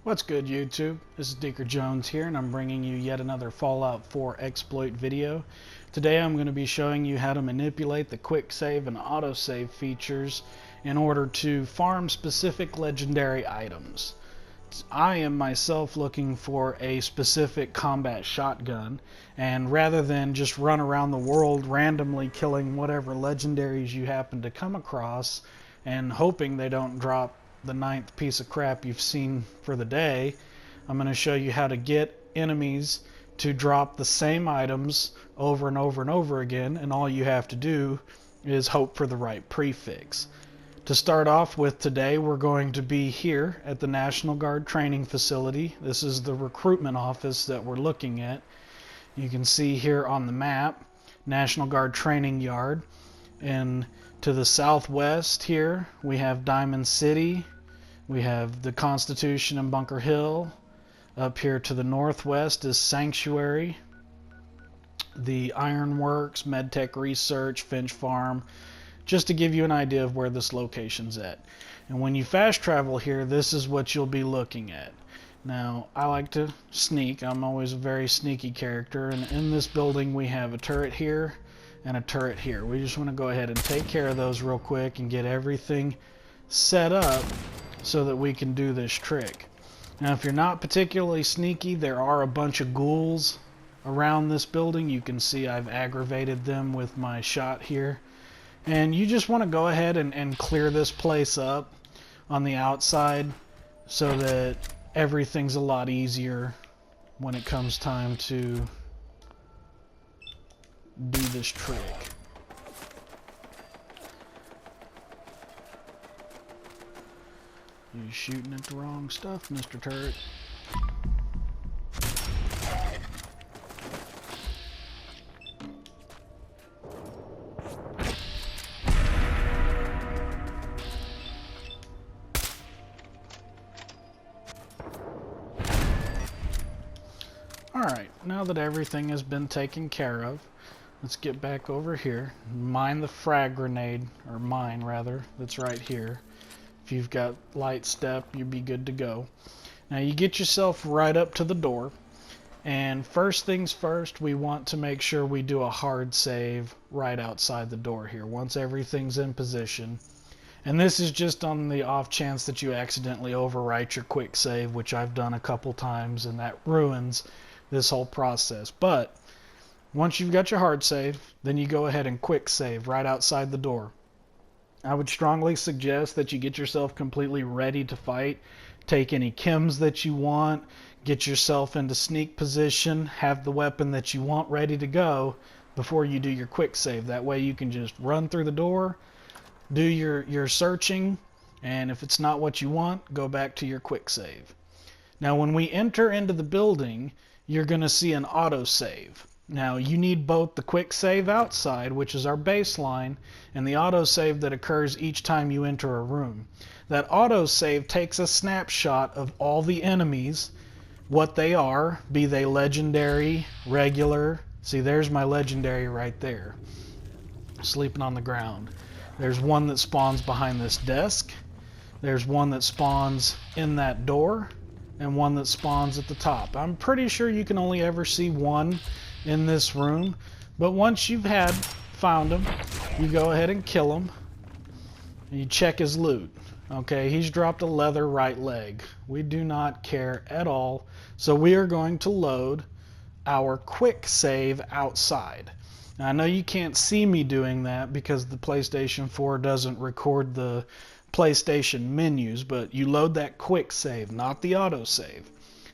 What's good, YouTube? This is Deaker Jones here, and I'm bringing you yet another Fallout 4 exploit video. Today I'm going to be showing you how to manipulate the quick save and autosave features in order to farm specific legendary items. I am myself looking for a specific combat shotgun, and rather than just run around the world randomly killing whatever legendaries you happen to come across and hoping they don't drop the ninth piece of crap you've seen for the day, I'm going to show you how to get enemies to drop the same items over and over and over again, and all you have to do is hope for the right prefix. To start off with today, we're going to be here at the National Guard training facility. This is the recruitment office that we're looking at. You can see here on the map, National Guard training yard. And to the southwest here, we have Diamond City. We have the Constitution and Bunker Hill. Up here to the northwest is Sanctuary, the Ironworks, Medtech Research, Finch Farm, just to give you an idea of where this location's at. And when you fast travel here, this is what you'll be looking at. Now, I like to sneak. I'm always a very sneaky character, and in this building we have a turret here and a turret here. We just want to go ahead and take care of those real quick and get everything set up so that we can do this trick. Now, if you're not particularly sneaky, there are a bunch of ghouls around this building. You can see I've aggravated them with my shot here. And you just want to go ahead and clear this place up on the outside so that everything's a lot easier when it comes time to do this trick. You're shooting at the wrong stuff, Mr. Turret. Alright, now that everything has been taken care of, let's get back over here. Mine the frag grenade, or mine rather, that's right here. If you've got light step, you'd be good to go. Now you get yourself right up to the door, and first things first, we want to make sure we do a hard save right outside the door here, once everything's in position. And this is just on the off chance that you accidentally overwrite your quick save, which I've done a couple times, and that ruins this whole process. But once you've got your hard save, then you go ahead and quick save right outside the door. I would strongly suggest that you get yourself completely ready to fight. Take any chems that you want, get yourself into sneak position, have the weapon that you want ready to go before you do your quick save. That way you can just run through the door, do your searching, and if it's not what you want, go back to your quick save. Now when we enter into the building, you're going to see an autosave. Now you need both the quick save outside, which is our baseline, and the autosave that occurs each time you enter a room. That autosave takes a snapshot of all the enemies, what they are, be they legendary, regular. See, there's my legendary right there, sleeping on the ground. There's one that spawns behind this desk. There's one that spawns in that door, and one that spawns at the top. I'm pretty sure you can only ever see one in this room, but once you've found him, you go ahead and kill him, and you check his loot. Okay, he's dropped a leather right leg. We do not care at all, so we are going to load our quick save outside. Now, I know you can't see me doing that because the PlayStation 4 doesn't record the PlayStation menus, but you load that quick save, not the autosave.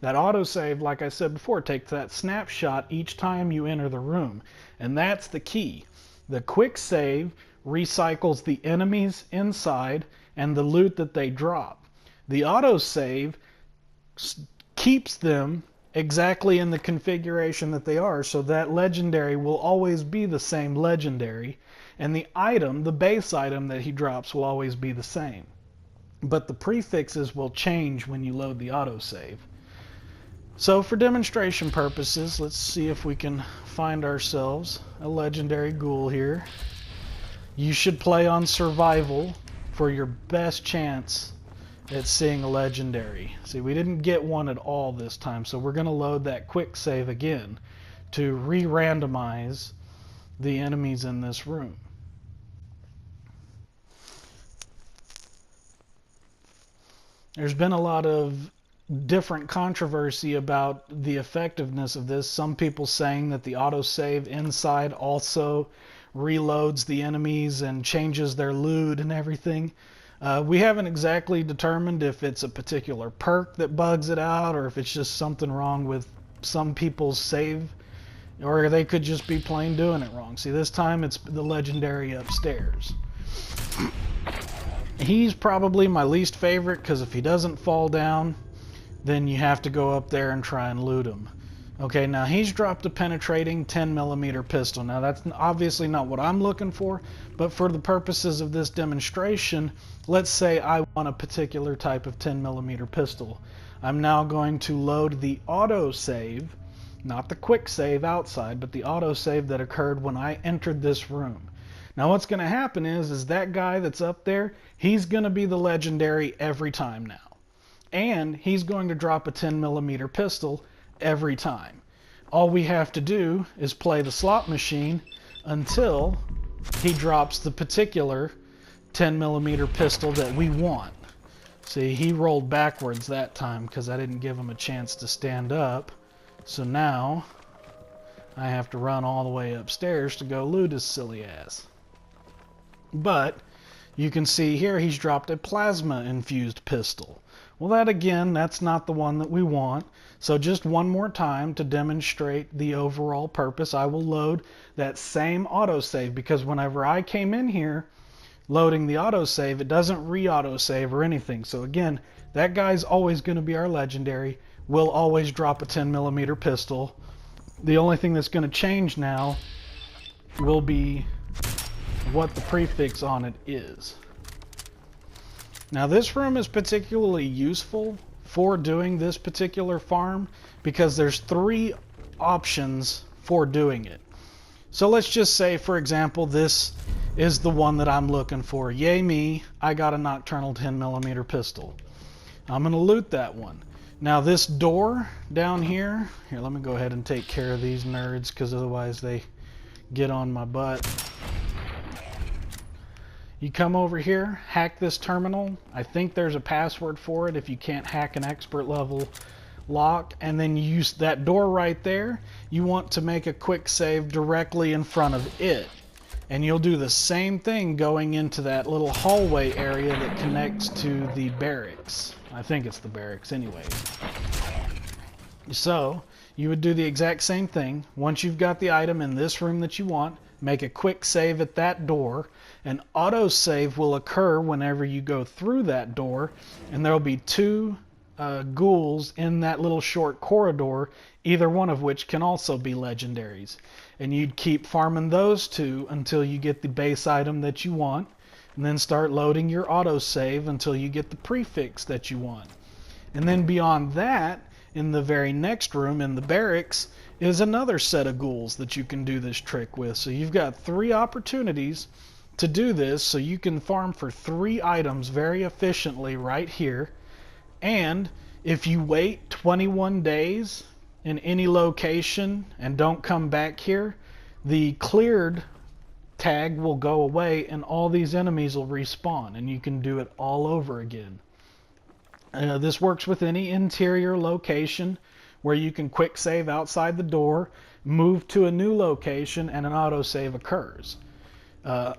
That autosave, like I said before, takes that snapshot each time you enter the room, and that's the key. The quick save recycles the enemies inside and the loot that they drop. The autosave keeps them exactly in the configuration that they are, so that legendary will always be the same legendary, and the item, the base item that he drops, will always be the same. But the prefixes will change when you load the autosave. So for demonstration purposes, let's see if we can find ourselves a legendary ghoul here. You should play on survival for your best chance at seeing a legendary. See, we didn't get one at all this time, so we're going to load that quick save again to re-randomize the enemies in this room. There's been a lot of different controversy about the effectiveness of this. Some people saying that the autosave inside also reloads the enemies and changes their loot and everything. We haven't exactly determined if it's a particular perk that bugs it out or if it's just something wrong with some people's save, or they could just be plain doing it wrong. See, this time it's the legendary upstairs. He's probably my least favorite because if he doesn't fall down, then you have to go up there and try and loot him. Okay, now he's dropped a penetrating 10mm pistol. Now that's obviously not what I'm looking for, but for the purposes of this demonstration, let's say I want a particular type of 10mm pistol. I'm now going to load the autosave, not the quick save outside, but the autosave that occurred when I entered this room. Now what's going to happen is that guy that's up there, he's going to be the legendary every time now. And he's going to drop a 10mm pistol every time. All we have to do is play the slot machine until he drops the particular 10mm pistol that we want. See, he rolled backwards that time because I didn't give him a chance to stand up. So now I have to run all the way upstairs to go loot his silly ass. But you can see here he's dropped a plasma infused pistol. Well, that again, that's not the one that we want. So just one more time to demonstrate the overall purpose, I will load that same autosave, because whenever I came in here loading the autosave, it doesn't re-autosave or anything. So again, that guy's always going to be our legendary. We'll always drop a 10mm pistol. The only thing that's going to change now will be what the prefix on it is. Now this room is particularly useful for doing this particular farm because there's 3 options for doing it. So let's just say, for example, this is the one that I'm looking for. Yay me, I got a nocturnal 10mm pistol. I'm going to loot that one. Now this door down here, let me go ahead and take care of these nerds because otherwise they get on my butt. You come over here, hack this terminal. I think there's a password for it if you can't hack an expert level lock, and then you use that door right there. You want to make a quick save directly in front of it. And you'll do the same thing going into that little hallway area that connects to the barracks. I think it's the barracks anyways. So you would do the exact same thing. Once you've got the item in this room that you want, make a quick save at that door. An autosave will occur whenever you go through that door, and there will be 2 ghouls in that little short corridor, either one of which can also be legendaries. And you'd keep farming those 2 until you get the base item that you want, and then start loading your autosave until you get the prefix that you want. And then beyond that, in the very next room in the barracks, is another set of ghouls that you can do this trick with. So you've got 3 opportunities to do this, so you can farm for 3 items very efficiently right here. And if you wait 21 days in any location and don't come back here, the cleared tag will go away and all these enemies will respawn, and you can do it all over again. This works with any interior location where you can quick save outside the door, move to a new location, and an autosave occurs.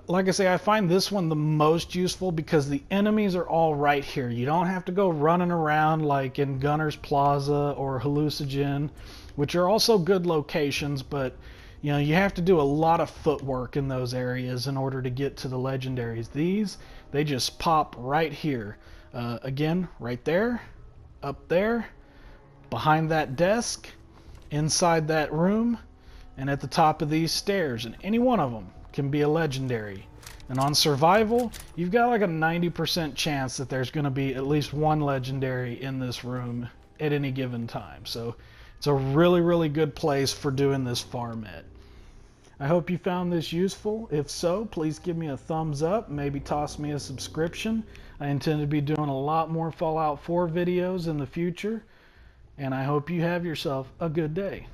Like I say, I find this one the most useful because the enemies are all right here. You don't have to go running around like in Gunner's Plaza or Hallucinogen, which are also good locations, but you know, you have to do a lot of footwork in those areas in order to get to the legendaries. These, they just pop right here. Again, right there, up there, behind that desk, inside that room, and at the top of these stairs, and any one of them can be a legendary. And on survival, you've got like a 90% chance that there's going to be at least 1 legendary in this room at any given time. So it's a really, really good place for doing this farm at. I hope you found this useful. If so, please give me a thumbs up, maybe toss me a subscription. I intend to be doing a lot more Fallout 4 videos in the future, and I hope you have yourself a good day.